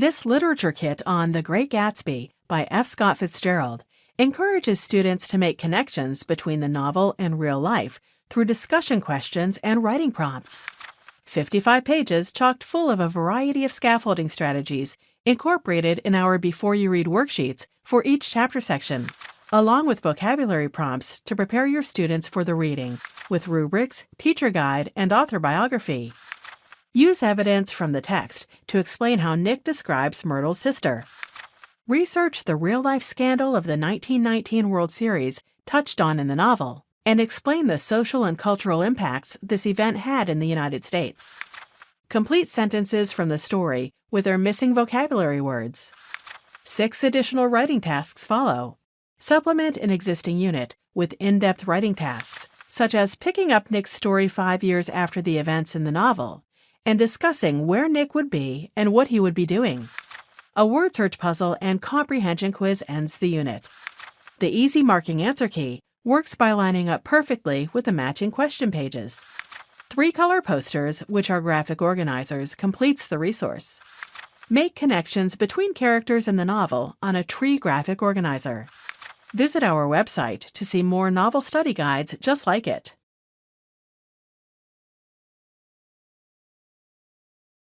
This literature kit on The Great Gatsby by F. Scott Fitzgerald encourages students to make connections between the novel and real life through discussion questions and writing prompts. 55 pages chock full of a variety of scaffolding strategies incorporated in our Before You Read worksheets for each chapter section, along with vocabulary prompts to prepare your students for the reading, with rubrics, teacher guide, and author biography. Use evidence from the text to explain how Nick describes Myrtle's sister. Research the real-life scandal of the 1919 World Series touched on in the novel, and explain the social and cultural impacts this event had in the United States. Complete sentences from the story with their missing vocabulary words. 6 additional writing tasks follow. Supplement an existing unit with in-depth writing tasks, such as picking up Nick's story 5 years after the events in the novel, and discussing where Nick would be and what he would be doing. A word search puzzle and comprehension quiz ends the unit. The easy marking answer key works by lining up perfectly with the matching question pages. 3 color posters, which are graphic organizers, completes the resource. Make connections between characters in the novel on a tree graphic organizer. Visit our website to see more novel study guides just like it.